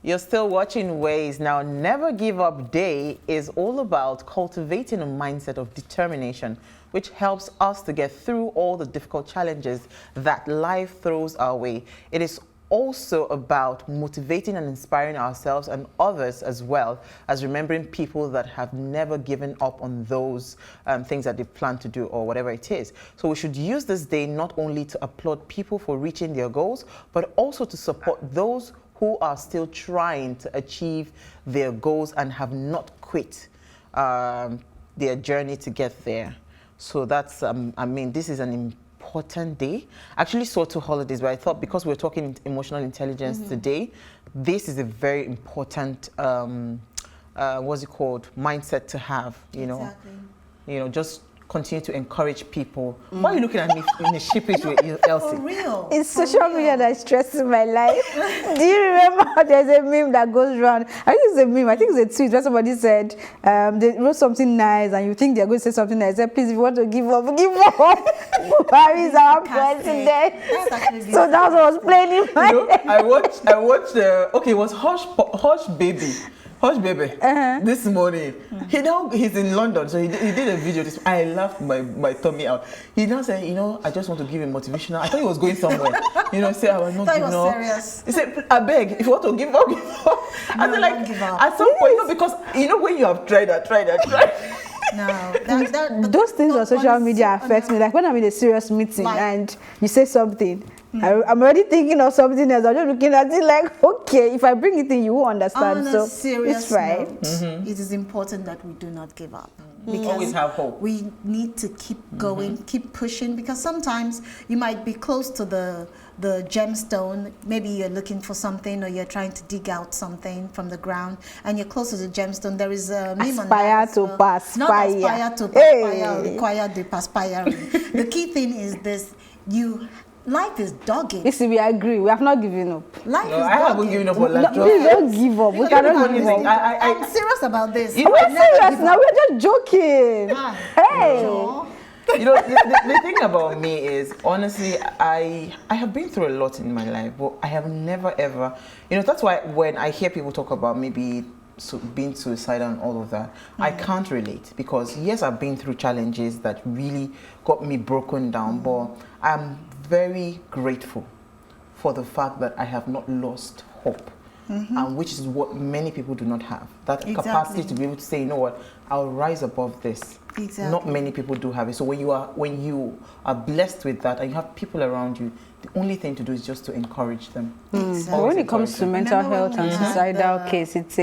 You're still watching Ways. Now, Never Give Up Day is all about cultivating a mindset of determination, which helps us to get through all the difficult challenges that life throws our way. It is also about motivating and inspiring ourselves and others, as well as remembering people that have never given up on those things that they plan to do or whatever it is. So we should use this day not only to applaud people for reaching their goals, but also to support those who are still trying to achieve their goals and have not quit their journey to get there. So that's, I mean, this is an important day. I actually saw 2 holidays, but I thought because we're talking emotional intelligence today, this is a very important, what's it called, mindset to have, you know. Exactly. You know, just continue to encourage people. Why are you looking at me in a sheepish way, Elsie? For real. It's social media that stresses my life. Do you remember there's a meme that goes around? I think it's a meme. I think it's a tweet where somebody said they wrote something nice and you think they're going to say something nice. Say, please, if you want to give up, give up. Buhari is our president. So that's what I was playing in my head. I watched okay, it was Hush Baby this morning. He's in London, so he did a video. I laughed my tummy out. He now said, you know, I just want to give him motivational. I thought he was going somewhere. You know, say I was not giving up. Serious. He said, I beg, if you want to give up, give up. I said, like, give up. at some point, no, because you know when you have tried. No, those things on social media affect me. Like when I'm in a serious meeting and you say something, I'm already thinking of something else. I'm just looking at it like, okay, if I bring it in, you will understand. On so a serious it's fine. note, it is important that we do not give up. Because always have hope. We need to keep going, keep pushing, because sometimes you might be close to the gemstone. Maybe you're looking for something or you're trying to dig out something from the ground and you're close to the gemstone. There is a meme on that as well. Not aspire to perspire, require the perspiring. The key thing is this: life is dogged. You see, we agree. We have not given up. Life is I haven't given up on life. Please don't give up. We cannot give up. I'm serious about this. You know, We're serious now. We're just joking. Hey. You know, the thing about me is, honestly, I have been through a lot in my life, but I have never ever, you know, that's why when I hear people talk about maybe being suicidal and all of that, I can't relate, because yes, I've been through challenges that really got me broken down, but I'm very grateful for the fact that I have not lost hope. And which is what many people do not have, that capacity to be able to say, you know what, I'll rise above this. Exactly. Not many people do have it. So when you are blessed with that and you have people around you, the only thing to do is just to encourage them. But when it comes to mental health and suicidal case, it's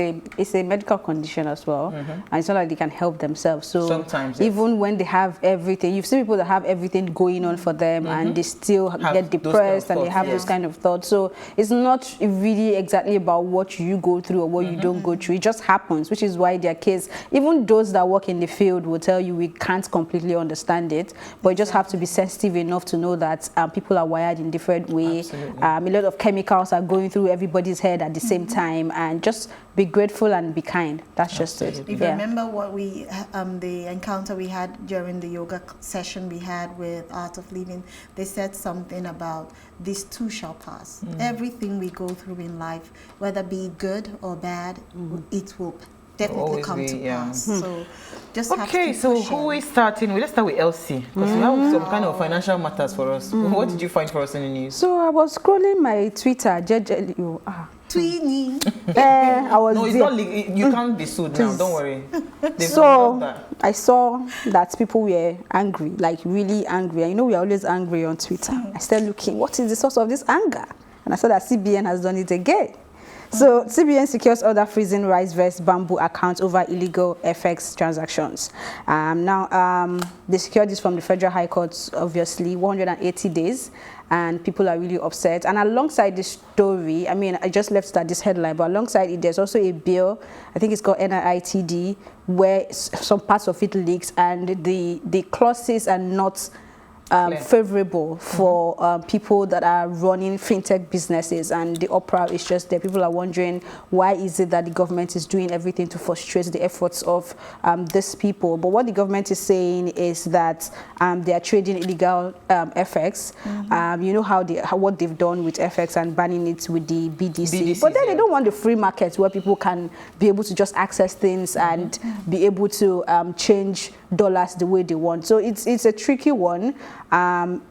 a medical condition as well, and it's not like they can help themselves. So sometimes, even when they have everything, you've seen people that have everything going on for them and they still get depressed and they have those kind of thoughts. So it's not really exactly about what you go through or what you don't go through. It just happens, which is why their case, even those that work in the field will tell you we can't completely understand it, but you just have to be sensitive enough to know that people are wired in different ways. A lot of chemicals are going through everybody's head at the same time, and just be grateful and be kind. That's just it. If you remember what we the encounter we had during the yoga session we had with Art of Living, they said something about this too shall pass. Everything we go through in life, whether be good or bad, it will definitely come to pass. So just have to so push who on. we starting with? Let's start with Elsie, because we have some kind of financial matters for us. What did you find for us in the news? So I was scrolling my Twitter, Tweenie. I was No, it's not legal. You can't be sued now. Don't worry. So I saw that people were angry, like really angry. I know we are always angry on Twitter. I started looking, what is the source of this anger? And I saw that CBN has done it again. So CBN secures order freezing Rice vs Bamboo accounts over illegal FX transactions. They secured this from the Federal High Court, obviously, 180 days, and people are really upset. And alongside this story, I mean, I just left at this headline, but alongside it, there's also a bill, I think it's called NIITD, where some parts of it leaks, and the clauses are not favorable for people that are running fintech businesses, and the uproar is just there. People are wondering, why is it that the government is doing everything to frustrate the efforts of these people? But what the government is saying is that they are trading illegal FX. You know what they've done with FX and banning it with the BDC. But then they don't want the free market where people can be able to just access things and be able to change dollars the way they want. So it's a tricky one.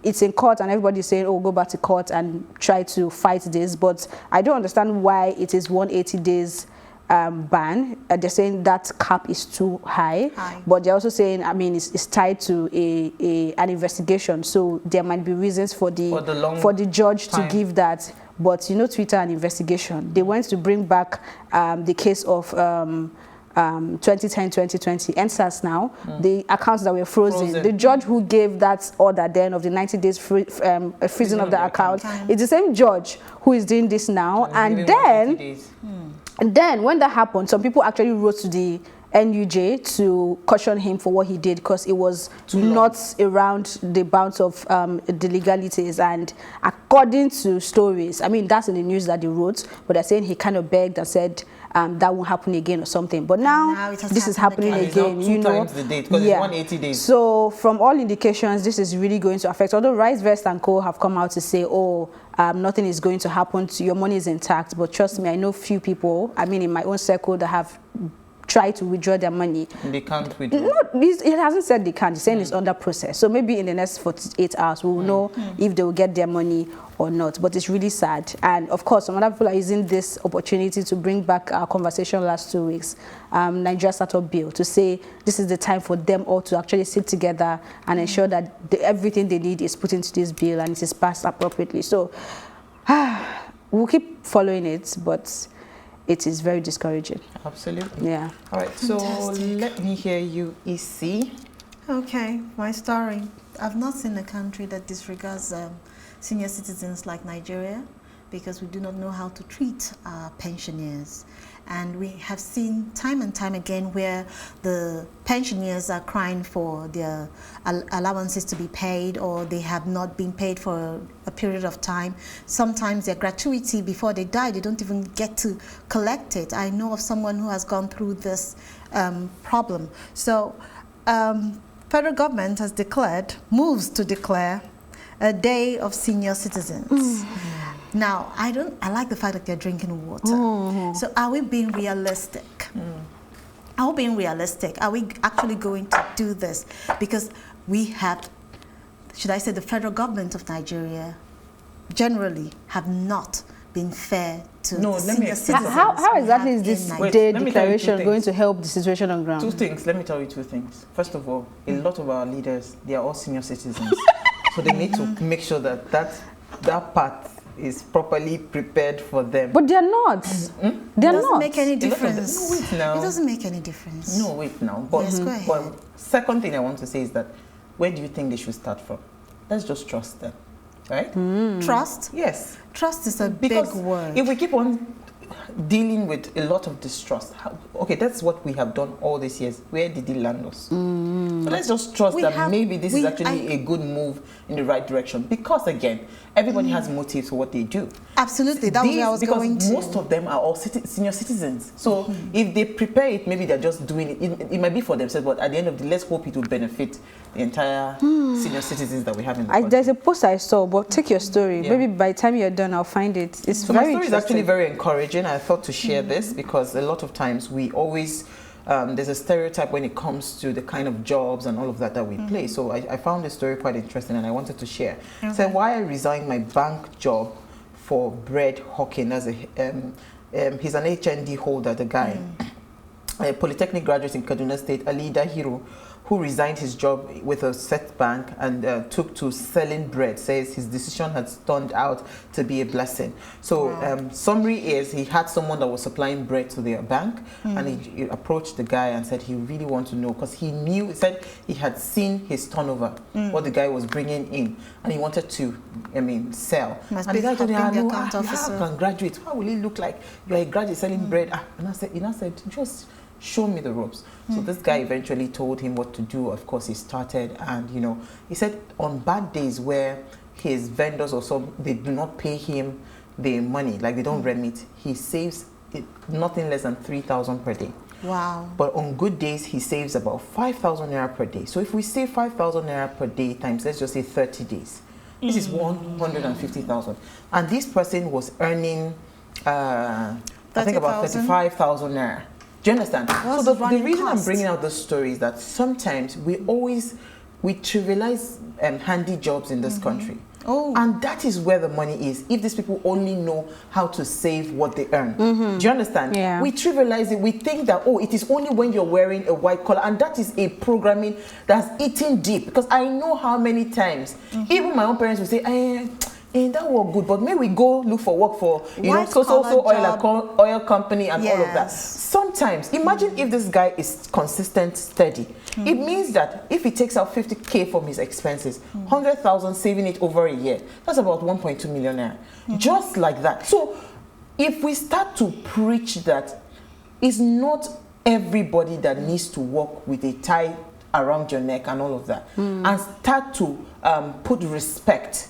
It's in court and everybody's saying, oh, go back to court and try to fight this. But I don't understand why it is 180 days ban. They're saying that cap is too high. But they're also saying, I mean, it's tied to an investigation. So there might be reasons for the judge to give that. But you know, Twitter and investigation, they went to bring back the case of 2010-2020 NSAS now, the accounts that were frozen. The judge who gave that order then of the 90 days freezing of the account is the same judge who is doing this now. And then when that happened, some people actually wrote to the NUJ to caution him for what he did, because it was not around the bounds of the legalities. And according to stories, I mean, that's in the news that they wrote, but they're saying he kind of begged and said that won't happen again or something. But now this is happening again. You know, the date, because it's 180 days. So from all indications, this is really going to affect. Although Rice Vest and Co have come out to say, oh, nothing is going to happen to your money is intact. But trust me, I know few people, I mean, in my own circle, that have try to withdraw their money. They can't withdraw. No, it hasn't said they can't. It's saying it's under process. So maybe in the next 48 hours, we will know if they will get their money or not. But it's really sad. And of course, some other people are using this opportunity to bring back our conversation last 2 weeks, Nigeria Startup Bill, to say this is the time for them all to actually sit together and ensure that everything they need is put into this bill and it is passed appropriately. So we'll keep following it, but it is very discouraging. Absolutely. Yeah. All right. So let me hear you, EC. Okay, my story. I've not seen a country that disregards senior citizens like Nigeria, because we do not know how to treat our pensioners. And we have seen time and time again where the pensioners are crying for their allowances to be paid, or they have not been paid for a period of time. Sometimes their gratuity before they die, they don't even get to collect it. I know of someone who has gone through this problem. So federal government has moves to declare a day of senior citizens. Now, I like the fact that they're drinking water. So are we being realistic? Are we being realistic? Are we actually going to do this? Because we have, should I say, the federal government of Nigeria generally have not been fair to senior citizens. How exactly is this day declaration going to help the situation on ground? Two things. Let me tell you two things. First of all, a lot of our leaders, they are all senior citizens. So they need to make sure that that part is properly prepared for them. But they're not. They're not. It doesn't make any difference. No, wait now. It doesn't make any difference. No, wait now. But, yes, go ahead. But second thing I want to say is that, where do you think they should start from? Let's just trust them, right? Trust? Yes. Trust is a big word. If we keep on dealing with a lot of distrust, okay, that's what we have done all these years. Where did it land us? So let's just trust that maybe this is actually a good move in the right direction. Because again, everybody has motives for what they do. Absolutely, that was where I was going to. Because most of them are all senior citizens. So if they prepare it, maybe they're just doing it. It might be for themselves, but at the end of the day, let's hope it will benefit the entire senior citizens that we have in the country. There's a post I saw, but take your story. Maybe by the time you're done, I'll find it. It's so very my story is actually very encouraging. I thought to share this because a lot of times we always there's a stereotype when it comes to the kind of jobs and all of that we play. So I found the story quite interesting and I wanted to share. So why I resigned my bank job for bread hawking as he's an HND holder, the guy, a polytechnic graduate in Kaduna State, Ali Dahiru, who resigned his job with a set bank and took to selling bread, says his decision has turned out to be a blessing. So summary is he had someone that was supplying bread to their bank and he approached the guy and said he really wanted to know because he said he had seen his turnover, what the guy was bringing in, and he wanted to, sell. Must and be the guy told him, account officer. How can graduate? How will it look like you are a graduate selling bread? And I said, just show me the ropes. So this guy eventually told him what to do. Of course, he started, and you know, he said on bad days where his vendors or some, they do not pay him the money, like they don't remit, he saves nothing less than 3,000 per day. Wow. But on good days, he saves about 5,000 naira per day. So if we save 5,000 naira per day times, let's just say 30 days, this is 150,000. And this person was earning, I think about 35,000 naira. Do you understand? So the reason I'm bringing out this story is that sometimes we trivialize handy jobs in this country. Oh. And that is where the money is. If these people only know how to save what they earn. Do you understand? Yeah. We trivialize it. We think that, oh, it is only when you're wearing a white collar. And that is a programming that's eating deep. Because I know how many times, even my own parents will say, that work good, but maybe we go look for work for, you know, so oil company and all of that. Sometimes, imagine if this guy is consistent, steady. It means that if he takes out 50K from his expenses, 100,000 saving it over a year, that's about 1.2 million naira. Just like that. So if we start to preach that it's not everybody that needs to work with a tie around your neck and all of that, and start to put respect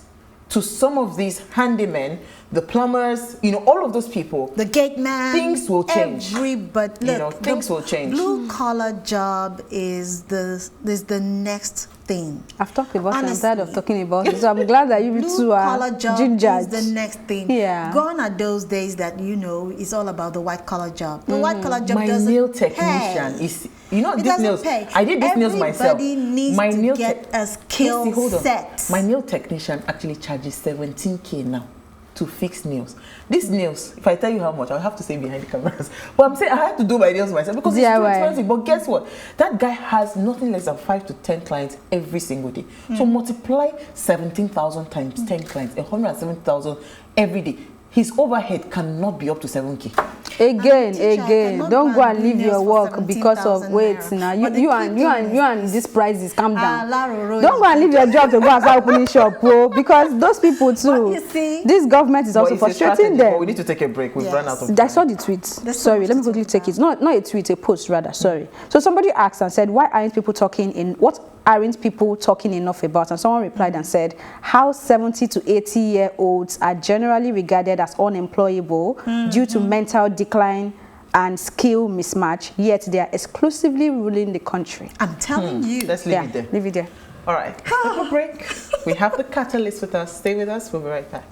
to some of these handymen, the plumbers, you know, all of those people, the gate man, things will change. Everybody, look, you know, things will change. Blue collar job is the next thing. I've talked about it. I'm tired of talking about it. So I'm glad that you two are blue collar job gingers. is the next thing. Yeah. Gone are those days that, you know, it's all about the white collar job. The white collar job My doesn't nail technician pay. is, you know, It these nails. pay. I did these nails myself. Everybody needs My to nail get a skill set. My nail technician actually charges 17K now to fix nails. These nails, if I tell you how much, I'll have to say behind the cameras. But I'm saying I had to do my nails myself because it's too expensive. But guess what? That guy has nothing less than 5 to 10 clients every single day. So multiply 17,000 times 10 clients, 170,000 every day. His overhead cannot be up to 7K. Again, don't go and leave your work because of now. You and these prices, calm down. Don't go and leave your job to go and start opening shop, because those people too. This government is also frustrating them. We need to take a break. We've run out of time. I saw the tweet. Sorry, let me quickly take it. Not a tweet, a post rather. Sorry. So somebody asked and said, why aren't people talking enough about? And someone replied and said, how 70 to 80-year-olds are generally regarded as unemployable due to mental decline and skill mismatch, yet they are exclusively ruling the country. I'm telling you. Let's leave it there. Leave it there. All right. Let's take a break. We have the catalyst with us. Stay with us. We'll be right back.